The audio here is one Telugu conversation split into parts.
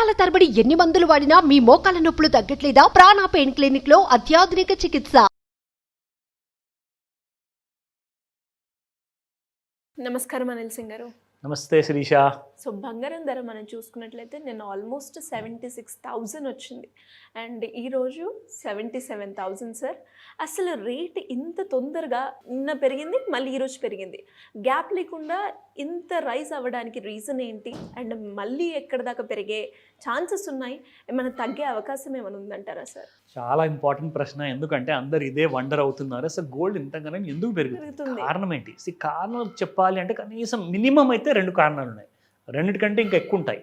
సంవత్సరాల తరబడి ఎన్ని మందులు వాడినా మీ మోకాల నొప్పులు తగ్గట్లేదా? ప్రాణ పెయిన్ క్లినిక్ లో అత్యాధునిక చికిత్స. నమస్కారం అనిల్ సింగ్ గారు. నమస్తే శిరీష. సో బంగారం ధర మనం చూసుకున్నట్లయితే నిన్న ఆల్మోస్ట్ 76,000 వచ్చింది అండ్ ఈరోజు 77,000 సార్. అసలు రేట్ ఇంత తొందరగా నిన్న పెరిగింది, మళ్ళీ ఈరోజు పెరిగింది, గ్యాప్ లేకుండా ఇంత రైజ్ అవ్వడానికి రీజన్ ఏంటి? అండ్ మళ్ళీ ఎక్కడ దాకా పెరిగే ఛాన్సెస్ ఉన్నాయి? ఏమైనా తగ్గే అవకాశం ఏమైనా ఉందంటారా సార్? చాలా ఇంపార్టెంట్ ప్రశ్న. ఎందుకంటే అందరు ఇదే వండర్ అవుతున్నారు, అసలు గోల్డ్ ఇంతగానే ఎందుకు పెరుగుతుంది, కారణం ఏంటి? కారణం చెప్పాలి అంటే కనీసం మినిమం అయితే 2 కారణాలు ఉన్నాయి, రెండిటికంటే ఇంకా ఎక్కువ ఉంటాయి,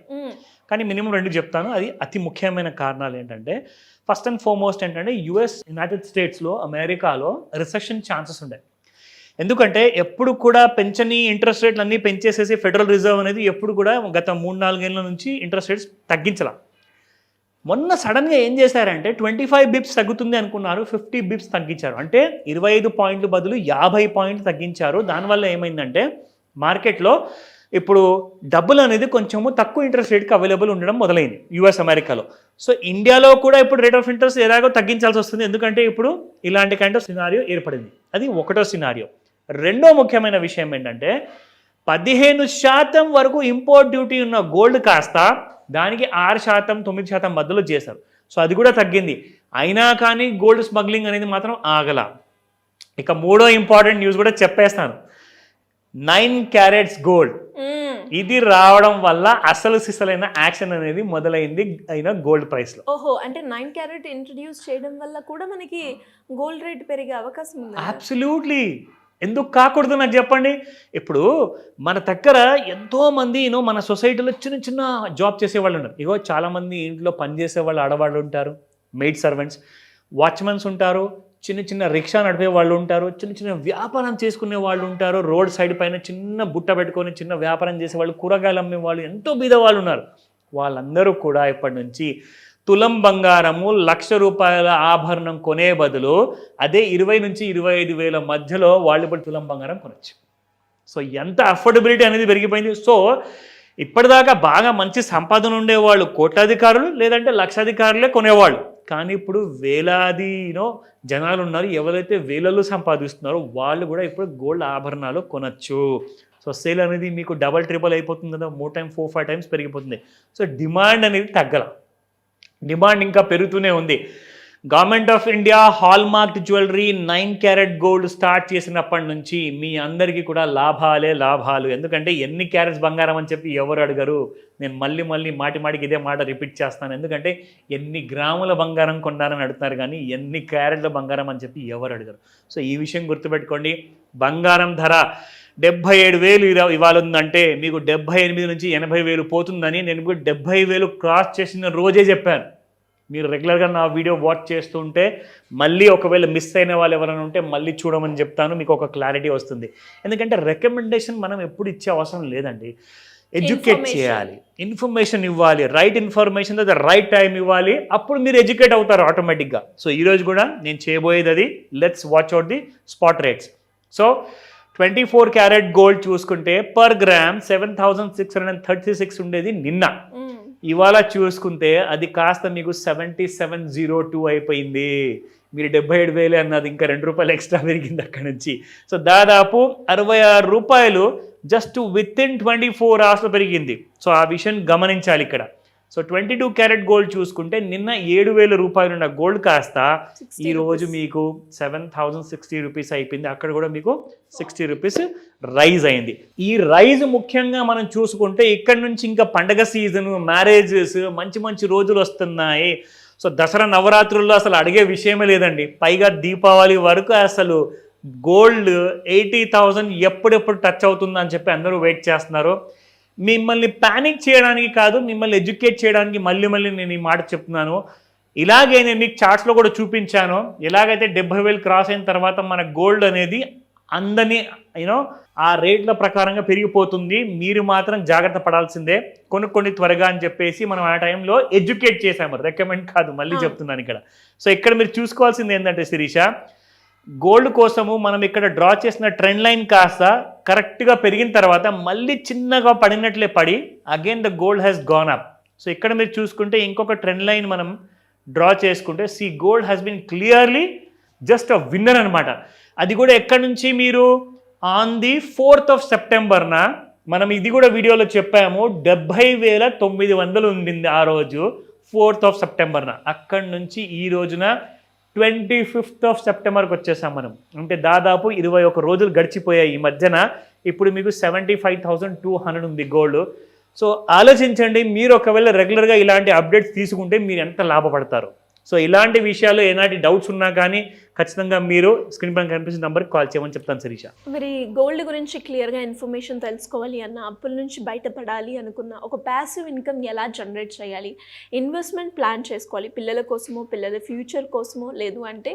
కానీ మినిమం 2 చెప్తాను. అది అతి ముఖ్యమైన కారణాలు ఏంటంటే, ఫస్ట్ అండ్ ఫార్మోస్ట్ ఏంటంటే యునైటెడ్ స్టేట్స్లో, అమెరికాలో రిసెషన్ ఛాన్సెస్ ఉన్నాయి. ఎందుకంటే ఎప్పుడు కూడా పెంచని ఇంట్రెస్ట్ రేట్లు అన్నీ పెంచేసేసి ఫెడరల్ రిజర్వ్ అనేది ఎప్పుడు కూడా గత 3-4 ఏళ్ళ నుంచి ఇంట్రెస్ట్ రేట్స్ తగ్గించాల. మొన్న సడన్గా ఏం చేశారంటే 25 బిప్స్ తగ్గుతుంది అనుకున్నారు, 50 బిప్స్ తగ్గించారు. అంటే 25 పాయింట్లు బదులు 50 పాయింట్లు తగ్గించారు. దానివల్ల ఏమైందంటే మార్కెట్లో ఇప్పుడు డబ్బులు అనేది కొంచెము తక్కువ ఇంట్రెస్ట్ రేట్కి అవైలబుల్ ఉండడం మొదలైంది యూఎస్, అమెరికాలో. సో ఇండియాలో కూడా ఇప్పుడు రేట్ ఆఫ్ ఇంట్రెస్ట్ ఎలాగో తగ్గించాల్సి వస్తుంది, ఎందుకంటే ఇప్పుడు ఇలాంటి కైండ్ ఆఫ్ సినారియో ఏర్పడింది. అది ఒకటో సినారియో. రెండో ముఖ్యమైన విషయం ఏంటంటే 15% వరకు ఇంపోర్ట్ డ్యూటీ ఉన్న గోల్డ్ కాస్త దానికి 6%, 9% మధ్యలో చేశారు. సో అది కూడా తగ్గింది. అయినా కానీ గోల్డ్ స్మగ్లింగ్ అనేది మాత్రం ఆగల. ఇక మూడో ఇంపార్టెంట్ న్యూస్ కూడా చెప్పేస్తాను. 9 క్యారెట్స్ గోల్డ్ ఇది రావడం వల్ల అసలు సిసలైన యాక్షన్ అనేది మొదలైంది అయిన గోల్డ్ ప్రైస్ లో. ఓహో, అంటే 9 క్యారెట్ ఇంట్రడ్యూస్ చేయడం వల్ల కూడా మనకి గోల్డ్ రేట్ పెరిగే అవకాశం ఉంది. అబ్సల్యూట్లీ, ఎందుకు కాకూడదు నాకు చెప్పండి. ఇప్పుడు మన దగ్గర ఎంతోమంది మన సొసైటీలో చిన్న చిన్న జాబ్ చేసేవాళ్ళు ఉన్నారు. ఇగో చాలామంది ఇంట్లో పనిచేసే వాళ్ళు, ఆడవాళ్ళు ఉంటారు, మెయిడ్ సర్వెంట్స్, వాచ్మెన్స్ ఉంటారు, చిన్న చిన్న రిక్షా నడిపే వాళ్ళు ఉంటారు, చిన్న చిన్న వ్యాపారం చేసుకునే వాళ్ళు ఉంటారు, రోడ్ సైడ్ పైన చిన్న బుట్ట పెట్టుకొని చిన్న వ్యాపారం చేసేవాళ్ళు, కూరగాయలు అమ్మే వాళ్ళు, ఎంతో బీద వాళ్ళు ఉన్నారు. వాళ్ళందరూ కూడా ఇప్పటి నుంచి తులం బంగారము 1,00,000 రూపాయల ఆభరణం కొనే బదులు అదే 20 నుంచి 25 వేల మధ్యలో వాళ్ళు ఇప్పుడు తులం బంగారం కొనవచ్చు. సో ఎంత అఫోర్డబిలిటీ అనేది పెరిగిపోయింది. సో ఇప్పటిదాకా బాగా మంచి సంపాదన ఉండేవాళ్ళు కోట్లాధికారులు, లేదంటే లక్షాధికారులే కొనేవాళ్ళు. కానీ ఇప్పుడు వేలాది జనాలు ఉన్నారు, ఎవరైతే వేలల్లో సంపాదిస్తున్నారో వాళ్ళు కూడా ఇప్పుడు గోల్డ్ ఆభరణాలు కొనచ్చు. సో సేల్ అనేది మీకు డబల్ ట్రిపుల్ అయిపోతుంది కదా, 3 times 4-5 times పెరిగిపోతుంది. సో డిమాండ్ అనేది తగ్గల, డిమాండ్ ఇంకా పెరుగుతూనే ఉంది. Government of India hallmark jewellery 9 carat gold start చేసినప్పటి నుంచి మీ అందరికీ కూడా లాభాలే లాభాలు. ఎందుకంటే ఎన్ని క్యారెట్స్ బంగారం అని చెప్పి ఎవరు అడగరు. నేను మళ్ళీ మాటికి ఇదే మాట రిపీట్ చేస్తాను. ఎందుకంటే ఎన్ని గ్రాముల బంగారం కొన్నారని అడుగుతున్నారు, కానీ ఎన్ని క్యారెట్ల బంగారం అని చెప్పి ఎవరు అడగరు. సో ఈ విషయం గుర్తుపెట్టుకోండి. బంగారం ధర 77,000 ఇవాళ ఉందంటే మీకు 78 నుంచి 80,000 పోతుందని నేను మీకు 70,000 క్రాస్ చేసిన రోజే చెప్పాను. మీరు రెగ్యులర్గా నా వీడియో వాచ్ చేస్తుంటే మళ్ళీ ఒకవేళ మిస్ అయిన వాళ్ళు ఎవరైనా ఉంటే మళ్ళీ చూడమని చెప్తాను, మీకు ఒక క్లారిటీ వస్తుంది. ఎందుకంటే రికమెండేషన్ మనం ఎప్పుడు ఇచ్చే అవసరం లేదండి. ఎడ్యుకేట్ చేయాలి, ఇన్ఫర్మేషన్ ఇవ్వాలి, right information the right time ఇవ్వాలి, అప్పుడు మీరు ఎడ్యుకేట్ అవుతారు ఆటోమేటిక్గా. సో ఈరోజు కూడా నేను చేయబోయేది అది. Let's watch out the spot rates. So 24 carat gold చూసుకుంటే పర్ గ్రామ్ 7,636 ఉండేది నిన్న. ఇవాళ చూసుకుంటే అది కాస్త మీకు 7,702 అయిపోయింది. మీరు 77,000 అన్నది ఇంకా 2 రూపాయలు ఎక్స్ట్రా పెరిగింది అక్కడ నుంచి. సో దాదాపు 66 రూపాయలు జస్ట్ వితిన్ 24 hours పెరిగింది. సో ఆ విషయం గమనించాలి ఇక్కడ. సో 22 క్యారెట్ గోల్డ్ చూసుకుంటే నిన్న 7,000 రూపాయలు ఉన్న గోల్డ్ కాస్త ఈరోజు మీకు 7,060 రూపీస్ అయిపోయింది. అక్కడ కూడా మీకు 60 రూపీస్ రైజ్ అయింది. ఈ రైజ్ ముఖ్యంగా మనం చూసుకుంటే ఇక్కడ నుంచి ఇంకా పండగ సీజన్, మ్యారేజెస్, మంచి రోజులు వస్తున్నాయి. సో దసరా నవరాత్రుల్లో అసలు అడిగే విషయమే లేదండి. పైగా దీపావళి వరకు అసలు గోల్డ్ 80,000 ఎప్పుడెప్పుడు టచ్ అవుతుందని చెప్పి అందరూ వెయిట్ చేస్తున్నారు. మిమ్మల్ని ప్యానిక్ చేయడానికి కాదు, మిమ్మల్ని ఎడ్యుకేట్ చేయడానికి మళ్ళీ నేను ఈ మాట చెప్తున్నాను. ఇలాగే నేను మీకు చార్ట్స్లో కూడా చూపించాను. ఎలాగైతే 70,000 క్రాస్ అయిన తర్వాత మన గోల్డ్ అనేది అందని ఆ రేట్ల ప్రకారంగా పెరిగిపోతుంది. మీరు మాత్రం జాగ్రత్త పడాల్సిందే, కొనుక్కోండి త్వరగా అని చెప్పేసి మనం ఆ టైంలో ఎడ్యుకేట్ చేసాము, రికమెండ్ కాదు, మళ్ళీ చెప్తున్నాను ఇక్కడ. సో ఇక్కడ మీరు చూసుకోవాల్సింది ఏంటంటే శిరీష, గోల్డ్ కోసము మనం ఇక్కడ డ్రా చేసిన ట్రెండ్ లైన్ కాస్త కరెక్ట్గా పెరిగిన తర్వాత మళ్ళీ చిన్నగా పడినట్లే పడి again the gold has gone up. So ఇక్కడ మీరు చూసుకుంటే ఇంకొక ట్రెండ్ లైన్ మనం డ్రా చేసుకుంటే gold has been clearly just a winner అనమాట. అది కూడా ఎక్కడి నుంచి మీరు on the 4th of September మనం ఇది కూడా వీడియోలో చెప్పాము, 70,900 ఉండింది ఆ రోజు 4th of September. అక్కడి నుంచి ఈ రోజున 25th of September వచ్చేసాం మనం. అంటే దాదాపు 21 రోజులు గడిచిపోయాయి ఈ మధ్యన. ఇప్పుడు మీకు 75,200 ఉంది గోల్డ్. సో ఆలోచించండి, మీరు ఒకవేళ రెగ్యులర్గా ఇలాంటి అప్డేట్స్ తీసుకుంటే మీరు ఎంత లాభపడతారు. సో ఇలాంటి విషయాలు ఎలాంటి డౌట్స్ ఉన్నా కానీ ఖచ్చితంగా మీరు స్క్రీన్ పైన కనిపించిన నెంబర్కి కాల్ చేయమని చెప్తాను శిరీష. మరి గోల్డ్ గురించి క్లియర్గా ఇన్ఫర్మేషన్ తెలుసుకోవాలి అన్న, అప్పుల నుంచి బయటపడాలి అనుకున్న, ఒక ప్యాసివ్ ఇన్కమ్ ఎలా జనరేట్ చేయాలి, ఇన్వెస్ట్మెంట్ ప్లాన్ చేసుకోవాలి పిల్లల కోసమో, పిల్లల ఫ్యూచర్ కోసమో, లేదు అంటే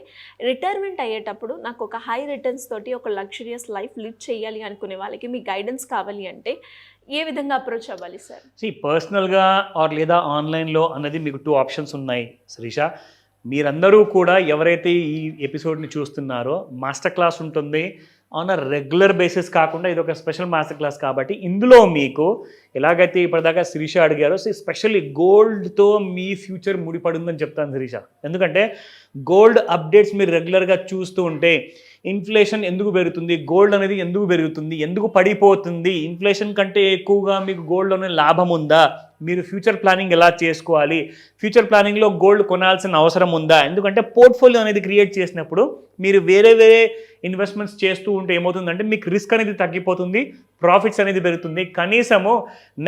రిటైర్మెంట్ అయ్యేటప్పుడు నాకు ఒక హై రిటర్న్స్ తోటి ఒక లగ్జరియస్ లైఫ్ లివ్ చేయాలి అనుకునే వాళ్ళకి మీ గైడెన్స్ కావాలి అంటే ఏ విధంగా అప్రోచ్ అవ్వాలి సార్? పర్సనల్గా ఆర్ లేదా ఆన్లైన్లో అన్నది మీకు 2 ఆప్షన్స్ ఉన్నాయి శిరీష. మీరందరూ కూడా ఎవరైతే ఈ ఎపిసోడ్ని చూస్తున్నారో మాస్టర్ క్లాస్ ఉంటుంది ఆన్ అ రెగ్యులర్ బేసిస్ కాకుండా ఇది ఒక స్పెషల్ మాస్టర్ క్లాస్ కాబట్టి ఇందులో మీకు ఎలాగైతే ఇప్పటిదాకా శిరీష అడిగారో స్పెషల్లీ గోల్డ్తో మీ ఫ్యూచర్ ముడిపడి ఉందని చెప్తాను శిరీష. ఎందుకంటే గోల్డ్ అప్డేట్స్ మీరు రెగ్యులర్గా చూస్తూ ఉంటే ఇన్ఫ్లేషన్ ఎందుకు పెరుగుతుంది, గోల్డ్ అనేది ఎందుకు పెరుగుతుంది, ఎందుకు పడిపోతుంది, ఇన్ఫ్లేషన్ కంటే ఎక్కువగా మీకు గోల్డ్లోనే లాభం ఉందా, మీరు ఫ్యూచర్ ప్లానింగ్ ఎలా చేసుకోవాలి, ఫ్యూచర్ ప్లానింగ్లో గోల్డ్ కొనాల్సిన అవసరం ఉందా. ఎందుకంటే పోర్ట్ఫోలియో అనేది క్రియేట్ చేసినప్పుడు మీరు వేరే ఇన్వెస్ట్మెంట్స్ చేస్తూ ఉంటే ఏమవుతుందంటే మీకు రిస్క్ అనేది తగ్గిపోతుంది, ప్రాఫిట్స్ అనేది పెరుగుతుంది. కనీసము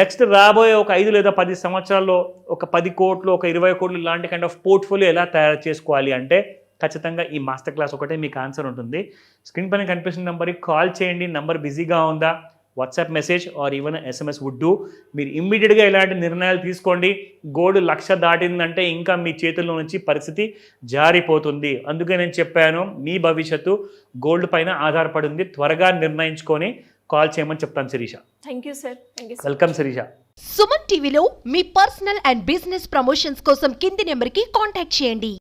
నెక్స్ట్ రాబోయే ఒక 5 లేదా 10 సంవత్సరాల్లో ఒక 10 కోట్లు, ఒక 20 కోట్లు ఇలాంటి కైండ్ ఆఫ్ పోర్ట్ఫోలియో ఎలా తయారు చేసుకోవాలి అంటే ఖచ్చితంగా ఈ మాస్టర్ క్లాస్ ఒకటే మీకు ఆన్సర్ ఉంటుంది. స్క్రీన్ పైన కనిపిస్తున్న నెంబర్కి కాల్ చేయండి. నెంబర్ బిజీగా ఉందా, WhatsApp message or even SMS would do. మీరు ఇమ్మీడియట్గా ఇలాంటి నిర్ణయాలు తీసుకోండి. గోల్డ్ 1,00,000 దాటిందంటే ఇంకా మీ చేతుల్లో నుంచి పరిస్థితి జారిపోతుంది. అందుకే నేను చెప్పాను, మీ భవిష్యత్తు గోల్డ్ పైన ఆధారపడింది. త్వరగా నిర్ణయించుకొని కాల్ చేయమని చెప్తాను Shirisha. Thank you sir. Welcome Shirisha. Suman టీవీలో మీ పర్సనల్ అండ్ బిజినెస్ ప్రమోషన్స్ కోసం కింది నెంబర్కి కాంటాక్ట్ చేయండి.